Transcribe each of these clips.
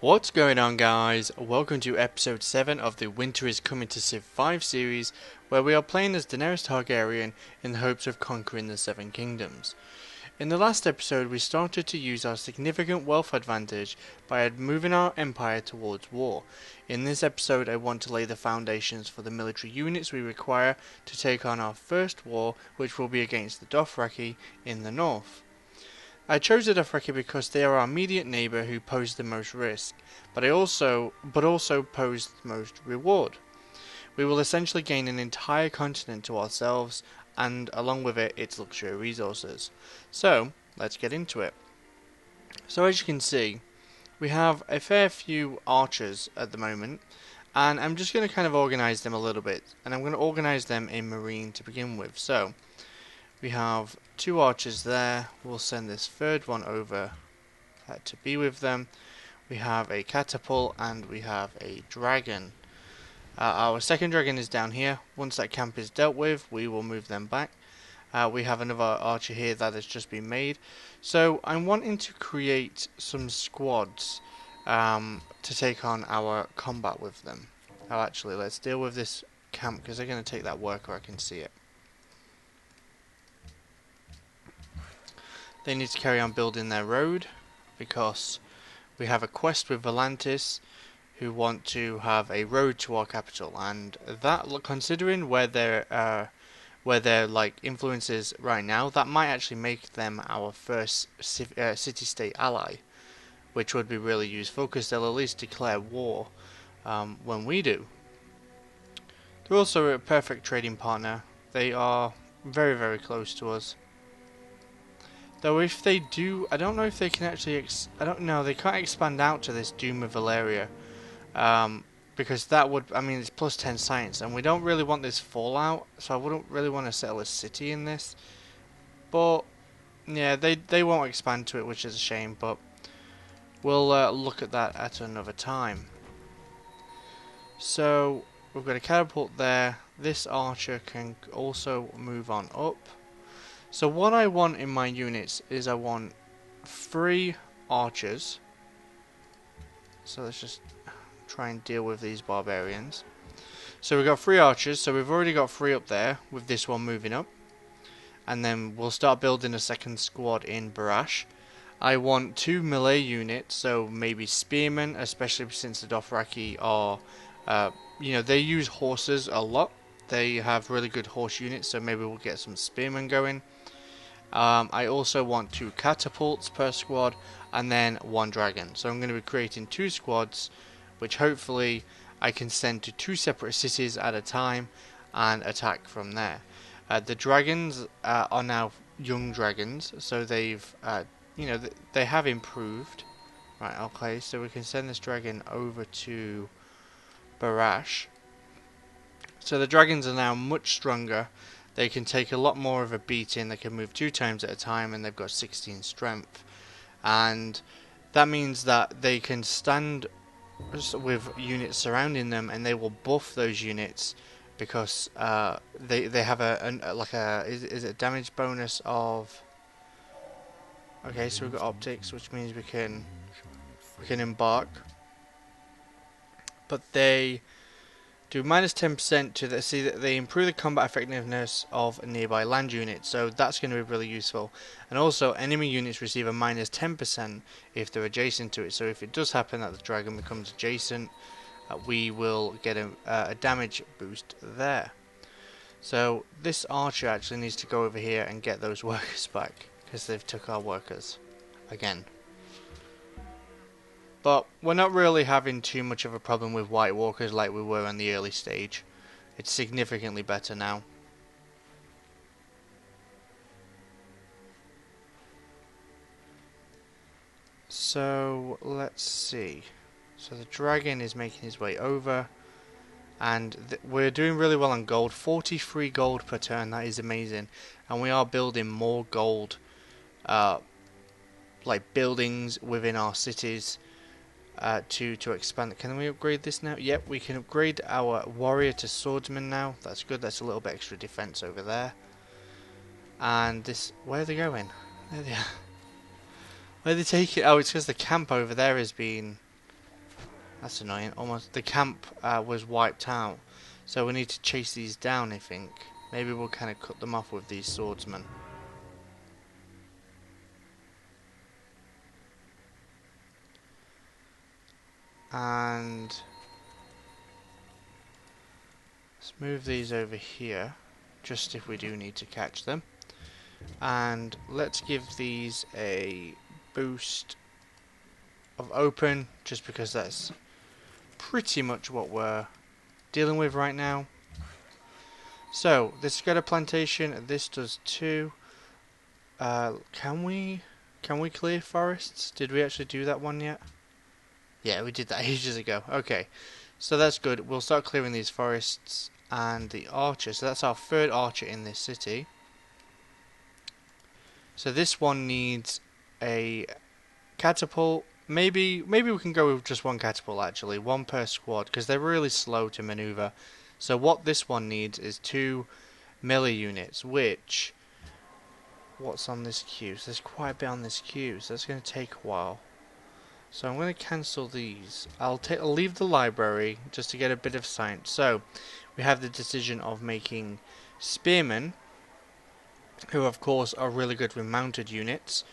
What's going on, guys? Welcome to episode 7 of the Winter is Coming to Civ 5 series, where we are playing as Daenerys Targaryen in the hopes of conquering the Seven Kingdoms. In the last episode, we started to use our significant wealth advantage by moving our empire towards war. In this episode, I want to lay the foundations for the military units we require to take on our first war, which will be against the Dothraki in the north. I chose the Dothraki because they are our immediate neighbour who pose the most risk, but also pose the most reward. We will essentially gain an entire continent to ourselves, and along with it, its luxury resources. So, let's get into it. So as you can see, we have a fair few archers at the moment, and I'm just going to kind of organise them a little bit, and I'm going to organise them in marine to begin with. So, we have 2 archers there. We'll send this third one over to be with them. We have a catapult and we have a dragon. Our second dragon is down here. Once that camp is dealt with, we will move them back. We have another archer here that has just been made. So I'm wanting to create some squads to take on our combat with them. Oh, actually, let's deal with this camp because they're going to take that worker. I can see it. They need to carry on building their road because we have a quest with Volantis who want to have a road to our capital, and that, considering where their like influence is right now, that might actually make them our first city-state ally, which would be really useful because they'll at least declare war when we do. They're also a perfect trading partner. They are very, very close to us. Though if they do, I don't know if they can actually, I don't know, they can't expand out to this Doom of Valeria. Because that would, I mean, it's plus 10 science, and we don't really want this fallout, so I wouldn't really want to settle a city in this. But, yeah, they won't expand to it, which is a shame, but we'll look at that at another time. So, we've got a catapult there. This archer can also move on up. So what I want in my units is I want 3 archers. So let's just try and deal with these barbarians. So we've got 3 archers, so we've already got 3 up there with this one moving up. And then we'll start building a second squad in Barash. I want 2 melee units, so maybe spearmen, especially since the Dothraki are, you know, they use horses a lot. They have really good horse units, so maybe we'll get some spearmen going. I also want 2 catapults per squad and then 1 dragon. So I'm going to be creating 2 squads, which hopefully I can send to 2 separate cities at a time and attack from there. The dragons are now young dragons, so they've, you know, they have improved. Right, okay, so we can send this dragon over to Barash. So the dragons are now much stronger. They can take a lot more of a beating. They can move 2 times at a time, and they've got 16 strength. And that means that they can stand with units surrounding them, and they will buff those units because they have is it a damage bonus of. Okay, so we've got optics, which means we can embark, but they do minus 10% to the, see that they improve the combat effectiveness of nearby land units, so that's going to be really useful. And also, enemy units receive a minus 10% if they're adjacent to it. So if it does happen that the dragon becomes adjacent, we will get a damage boost there. So this archer actually needs to go over here and get those workers back because they've took our workers again. But we're not really having too much of a problem with White Walkers like we were in the early stage. It's significantly better now. So, let's see. So the dragon is making his way over. And we're doing really well on gold. 43 gold per turn, that is amazing. And we are building more gold, like buildings within our cities. To expand. Can we upgrade this now? Yep, we can upgrade our warrior to swordsman now. That's good. That's a little bit extra defense over there. And this, where are they going? There they are. Where are they taking? Oh, it's because the camp over there has been That's annoying. Almost the camp was wiped out. So we need to chase these down, I think. Maybe we'll kind of cut them off with these swordsmen. And let's move these over here, just if we do need to catch them. And let's give these a boost of open, just because that's pretty much what we're dealing with right now. So this got a plantation, this does too. Can we clear forests? Did we actually do that one yet? Yeah, we did that ages ago. Okay, so that's good. We'll start clearing these forests and the archer. So that's our third archer in this city. So this one needs a catapult. Maybe we can go with just one catapult actually, one per squad, because they're really slow to maneuver. So what this one needs is 2 melee units, which, what's on this queue? So there's quite a bit on this queue, so that's going to take a while. So I'm going to cancel these. I'll leave the library just to get a bit of science. So we have the decision of making spearmen, who of course are really good with mounted units.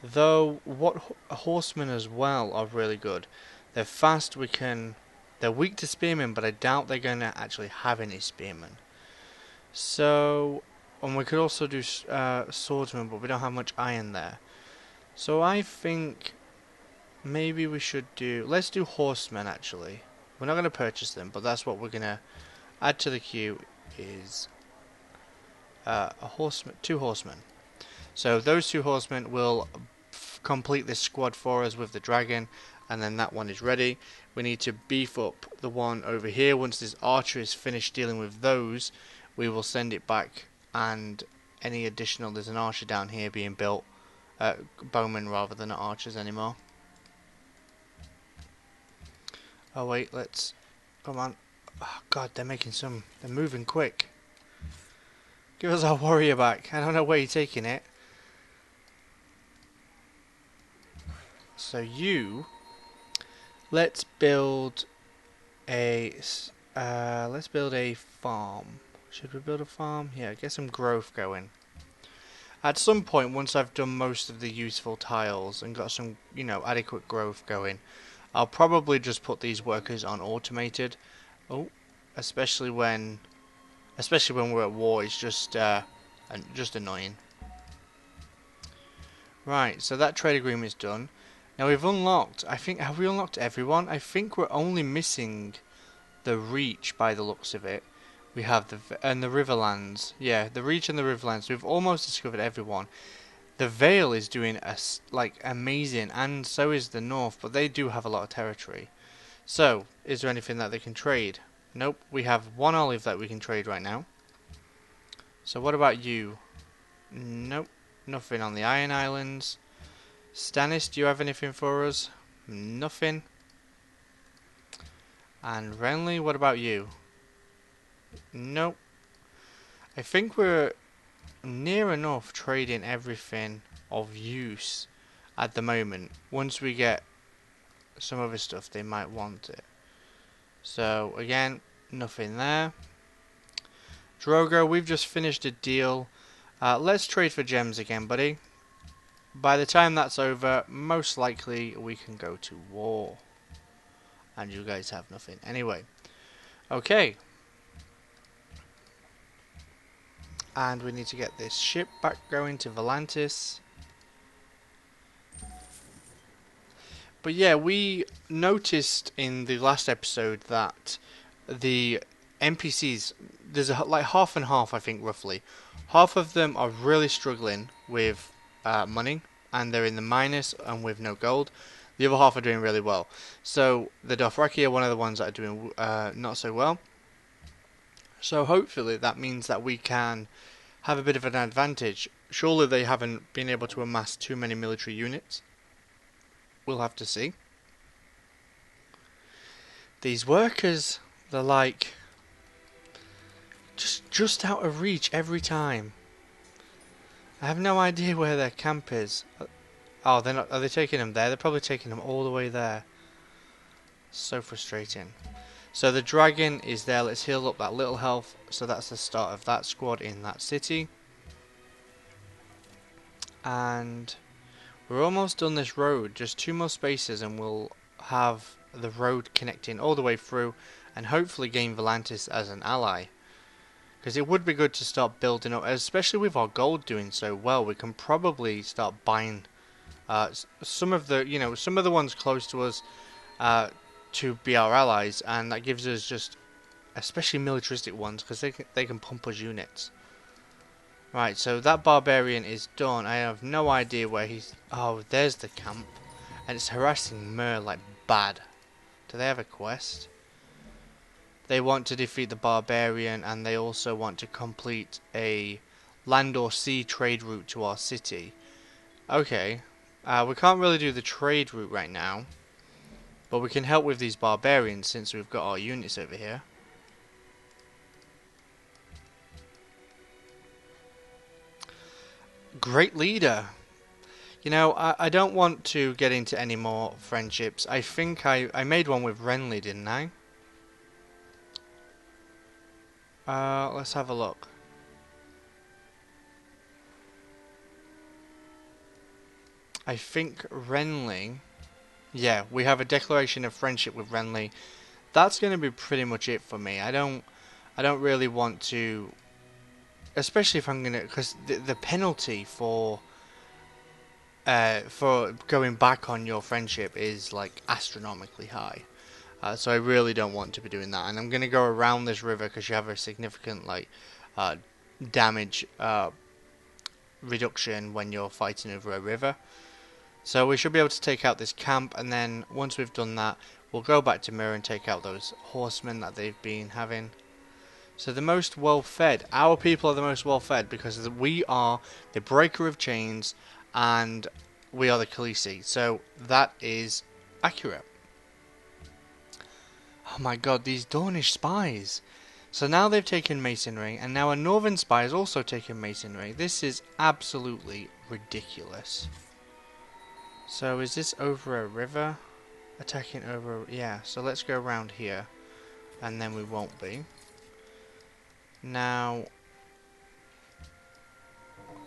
Though what horsemen as well are really good. They're fast. They're weak to spearmen, but I doubt they're going to actually have any spearmen. So, and we could also do swordsmen, but we don't have much iron there. So I think maybe we should let's do horsemen actually. We're not going to purchase them, but that's what we're going to add to the queue is two horsemen. So those 2 horsemen will complete this squad for us with the dragon, and then that one is ready. We need to beef up the one over here. Once this archer is finished dealing with those, we will send it back, and any additional, there's an archer down here being built, bowmen rather than archers anymore. Oh wait, come on. Oh god, they're moving quick. Give us our warrior back. I don't know where you're taking it. So let's build a farm. Should we build a farm? Yeah, get some growth going. At some point, once I've done most of the useful tiles and got some, adequate growth going, I'll probably just put these workers on automated. Oh, especially when we're at war, it's just annoying. Right, so that trade agreement is done. Now we've unlocked, have we unlocked everyone? I think we're only missing the Reach by the looks of it. We have the Riverlands. Yeah, the Reach and the Riverlands. We've almost discovered everyone. The Vale is doing amazing, and so is the North, but they do have a lot of territory. So, is there anything that they can trade? Nope, we have 1 olive that we can trade right now. So what about you? Nope, nothing on the Iron Islands. Stannis, do you have anything for us? Nothing. And Renly, what about you? Nope. I think we're near enough trading everything of use at the moment. Once we get some other stuff, they might want it. So, again, nothing there. Drogo, we've just finished a deal. Let's trade for gems again, buddy. By the time that's over, most likely we can go to war. And you guys have nothing. Anyway. Okay. And we need to get this ship back going to Volantis. But yeah, we noticed in the last episode that the NPCs, there's like half and half, I think, roughly. Half of them are really struggling with money, and they're in the minus and with no gold. The other half are doing really well. So the Dothraki are one of the ones that are doing not so well. So hopefully that means that we can have a bit of an advantage. Surely they haven't been able to amass too many military units. We'll have to see. These workers, they're like just out of reach every time. I have no idea where their camp is. Oh, they're not. Are they taking them there? They're probably taking them all the way there. So frustrating. So the dragon is there. Let's heal up that little health. So that's the start of that squad in that city. And we're almost done this road. Just 2 more spaces and we'll have the road connecting all the way through. And hopefully gain Volantis as an ally. Because it would be good to start building up. Especially with our gold doing so well. We can probably start buying some of the, some of the ones close to us. To be our allies, and that gives us just, especially militaristic ones, because they can pump us units. Right, so that barbarian is done. I have no idea where he's. Oh, there's the camp, and it's harassing Myr like bad. Do they have a quest? They want to defeat the barbarian, and they also want to complete a land or sea trade route to our city. Okay, we can't really do the trade route right now. But we can help with these barbarians since we've got our units over here. Great leader. I don't want to get into any more friendships. I think I made one with Renly, didn't I? Let's have a look. I think Renly... Yeah, we have a declaration of friendship with Renly. That's going to be pretty much it for me. I don't really want to, especially if I'm gonna, because the penalty for going back on your friendship is like astronomically high. So I really don't want to be doing that. And I'm going to go around this river because you have a significant damage reduction when you're fighting over a river. So we should be able to take out this camp, and then once we've done that, we'll go back to Myr and take out those horsemen that they've been having. So the most well-fed, our people are the most well-fed because we are the breaker of chains and we are the Khaleesi. So that is accurate. Oh my god, these Dornish spies. So now they've taken masonry, and now a northern spy has also taken masonry. This is absolutely ridiculous. So is this over a river? Attacking over... Yeah, so let's go around here. And then we won't be. Now...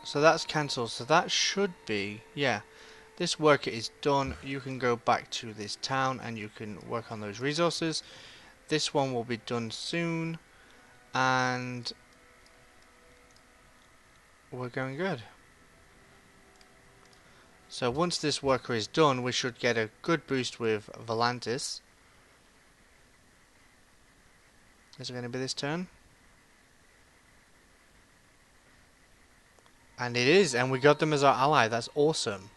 So that's cancelled. So that should be... Yeah. This worker is done. You can go back to this town and you can work on those resources. This one will be done soon. And... we're going good. So once this worker is done, we should get a good boost with Volantis. Is it going to be this turn? And it is, and we got them as our ally. That's awesome.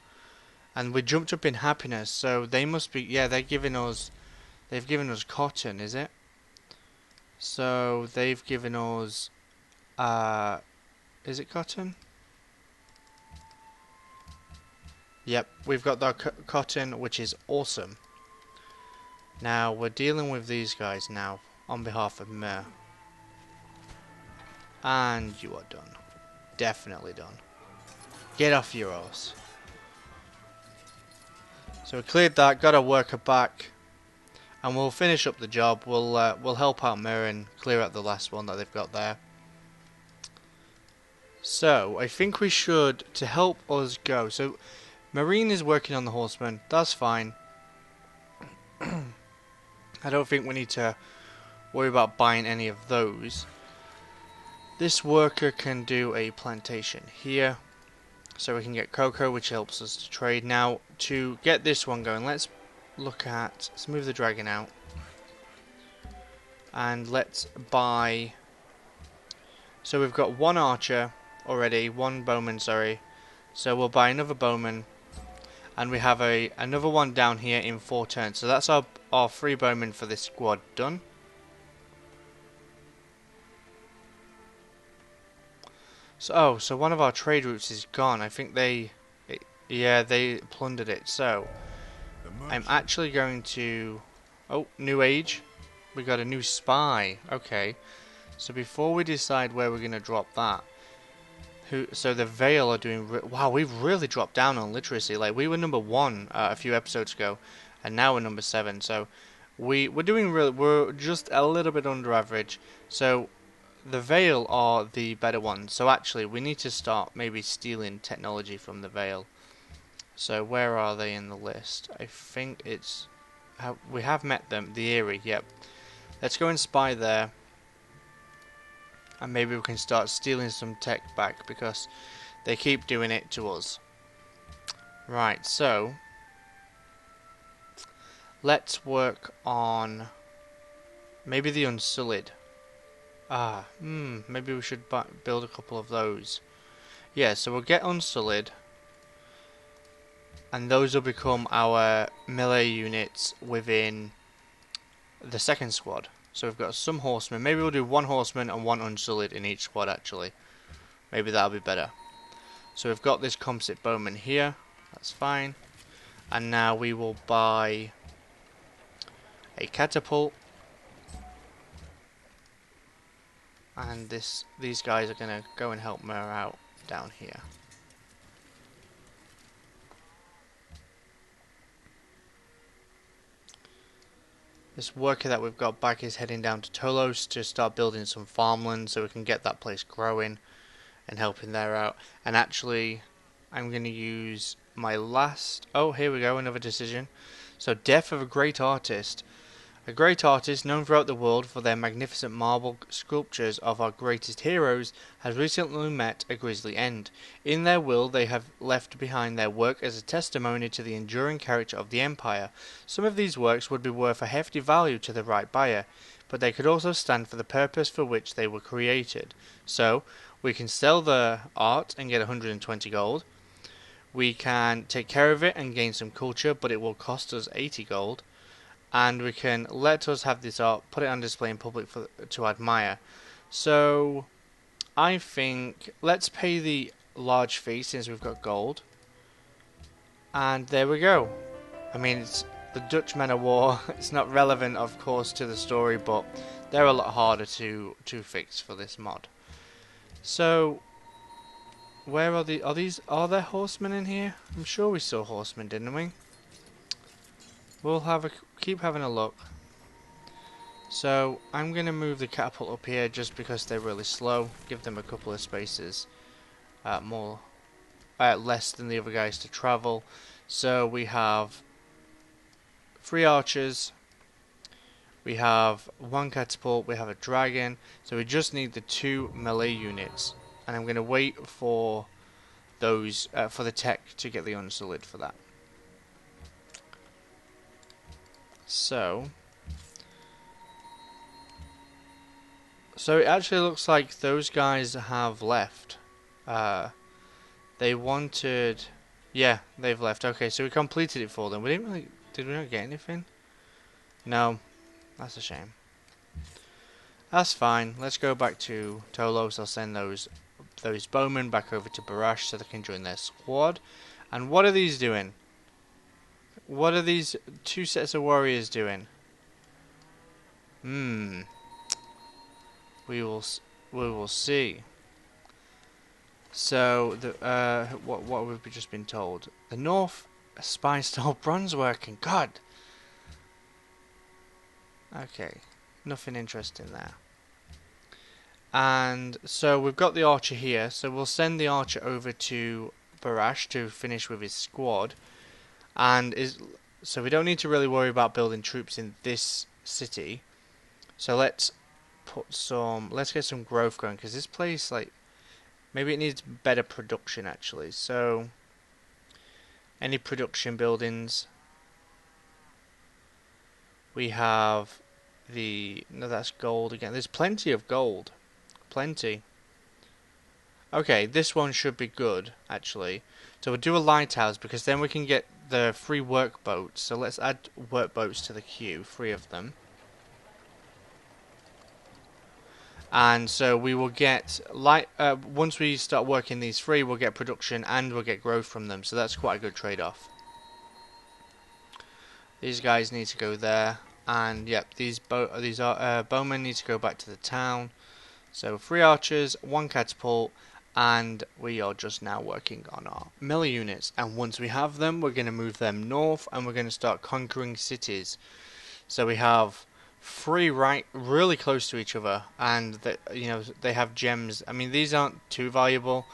And we jumped up in happiness, so they must be... Yeah, they've given us cotton, is it? So they've given us... is it cotton? Yep, we've got the cotton, which is awesome. Now, we're dealing with these guys now, on behalf of Myr. And you are done. Definitely done. Get off your horse. So we cleared that, got our worker back. And we'll finish up the job. We'll help out Myr and clear out the last one that they've got there. So, I think we should, to help us go... So. Marine is working on the horsemen, that's fine. I don't think we need to worry about buying any of those. This worker can do a plantation here, so we can get cocoa, which helps us to trade. Now, to get this one going, let's move the dragon out. And let's buy... So we've got one archer already, one bowman, sorry. So we'll buy another bowman. And we have another one down here in 4 turns. So that's our 3 bowmen for this squad done. So, so one of our trade routes is gone. I think they plundered it. So, I'm actually going to... Oh, new age. We got a new spy. Okay. So before we decide where we're going to drop that... So the Vale are doing... Wow, we've really dropped down on literacy. Like, we were number 1 a few episodes ago, and now we're number 7. So we're just a little bit under average. So the Vale are the better ones. So actually, we need to start maybe stealing technology from the Vale. So where are they in the list? I think it's we have met them. The Eyrie. Yep. Let's go and spy there, and maybe we can start stealing some tech back because they keep doing it to us. Right. So let's work on maybe the Unsullied. Maybe we should build a couple of those. Yeah, so we'll get Unsullied, and those will become our melee units within the second squad. So we've got some horsemen. Maybe we'll do one horseman and one Unsullied in each squad, actually. Maybe that'll be better. So we've got this composite bowman here. That's fine. And now we will buy a catapult. And these guys are going to go and help me out down here. This worker that we've got back is heading down to Tolos to start building some farmland so we can get that place growing and helping there out. And actually, I'm going to use my last... Oh, here we go, another decision. So, death of a great artist. A great artist known throughout the world for their magnificent marble sculptures of our greatest heroes has recently met a grisly end. In their will, they have left behind their work as a testimony to the enduring character of the Empire. Some of these works would be worth a hefty value to the right buyer, but they could also stand for the purpose for which they were created. So, we can sell the art and get 120 gold. We can take care of it and gain some culture, but it will cost us 80 gold. And we can let us have this art, put it on display in public to admire. So, I think let's pay the large fee since we've got gold. And there we go. I mean, it's the Dutch men of war. It's not relevant, of course, to the story, but they're a lot harder to fix for this mod. So, where are are there horsemen in here? I'm sure we saw horsemen, didn't we? We'll keep having a look. So I'm going to move the catapult up here just because they're really slow. Give them a couple of spaces, less than the other guys to travel. So we have 3 archers. We have 1 catapult. We have a dragon. So we just need the 2 melee units, and I'm going to wait for those for the tech to get the Unsullied for that. So it actually looks like those guys have left. They wanted... Yeah, they've left. Okay, so we completed it for them. We didn't really... Did we not get anything? No. That's a shame. That's fine. Let's go back to Tolos. I'll send those bowmen back over to Barash so they can join their squad. And what are these doing? What are these 2 sets of warriors doing? We will see. So what have we just been told? The North spy stole bronze working. God. Okay, nothing interesting there. And so we've got the archer here. So we'll send the archer over to Barash to finish with his squad. So we don't need to really worry about building troops in this city. So let's get some growth going, because this place, like, maybe it needs better production actually. So any production buildings? We have no, that's gold again. There's plenty of gold. Plenty. Okay, this one should be good actually. So we'll do a lighthouse because then we can get the 3 work boats. So let's add work boats to the queue, 3 of them. And so we will get once we start working these 3, we'll get production and we'll get growth from them. So that's quite a good trade-off. These guys need to go there, and yep, these bowmen need to go back to the town. So 3 archers, 1 catapult. And we are just now working on our melee units, and once we have them, we're going to move them north and we're going to start conquering cities. So we have three right really close to each other, and they have gems. I mean, these aren't too valuable,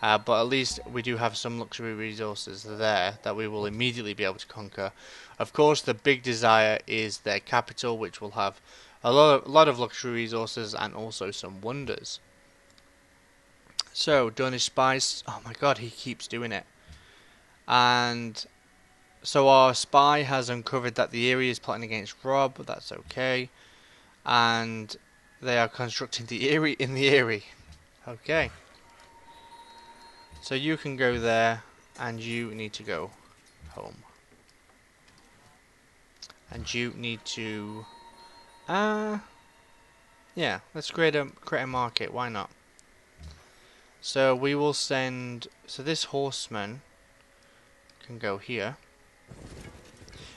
but at least we do have some luxury resources there that we will immediately be able to conquer. Of course, the big desire is their capital, which will have a lot of luxury resources and also some wonders. So, Danish spies. Oh my god, he keeps doing it. And so our spy has uncovered that the Eyrie is plotting against Rob. That's okay. And they are constructing the Eyrie in the Eyrie. Okay. So you can go there, and you need to go home. And you need to, yeah, let's create a market. Why not? So we will send. So this horseman can go here.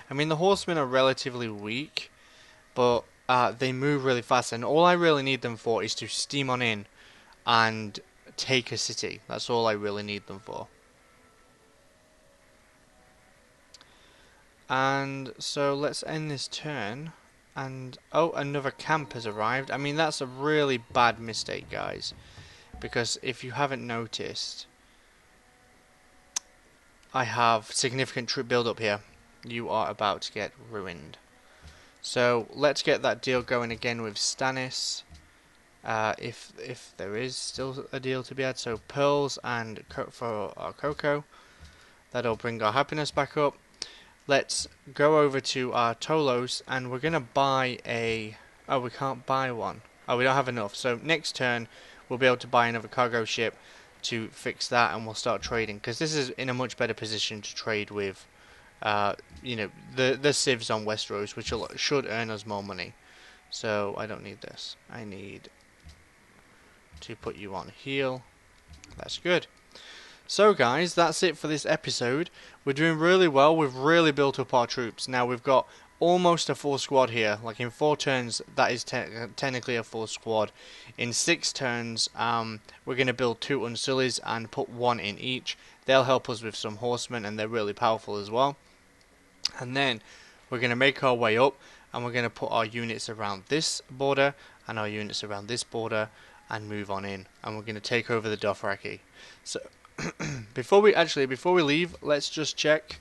I mean, the horsemen are relatively weak, but they move really fast, and all I really need them for is to steam on in and take a city. That's all I really need them for. And so let's end this turn. And oh, another camp has arrived. I mean, that's a really bad mistake, guys, because if you haven't noticed, I have significant troop build up here. You are about to get ruined. So let's get that deal going again with Stannis. If there is still a deal to be had. So pearls and for our cocoa. That'll bring our happiness back up. Let's go over to our Tolos, and we're gonna buy a. Oh, we can't buy one. Oh, we don't have enough. So next turn, we'll be able to buy another cargo ship to fix that, and we'll start trading, because this is in a much better position to trade with. The civs on Westeros, which should earn us more money. So I don't need this. I need to put you on heal. That's good. So guys, that's it for this episode. We're doing really well. We've really built up our troops. Now we've got almost a full squad here. Like in 4 turns, that is technically a full squad. In 6 turns, we're going to build 2 Unsullies and put 1 in each. They'll help us with some horsemen, and they're really powerful as well. And then we're going to make our way up, and we're going to put our units around this border and our units around this border and move on in. And we're going to take over the Dothraki. So before we leave, let's just check.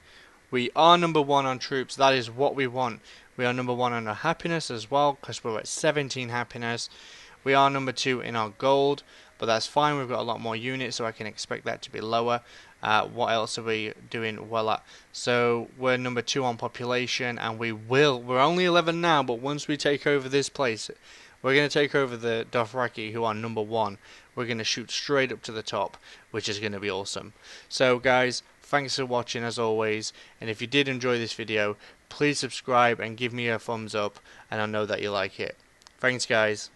We are number 1 on troops. That is what we want. We are number 1 on our happiness as well, because we're at 17 happiness. We are number 2 in our gold, but that's fine. We've got a lot more units, so I can expect that to be lower. What else are we doing well at? So we're number 2 on population, and we're only 11 now, but once we take over this place, we're going to take over the Dothraki, who are number 1. We're going to shoot straight up to the top, which is going to be awesome. So guys, thanks for watching as always, and if you did enjoy this video, please subscribe and give me a thumbs up, and I know that you like it. Thanks guys.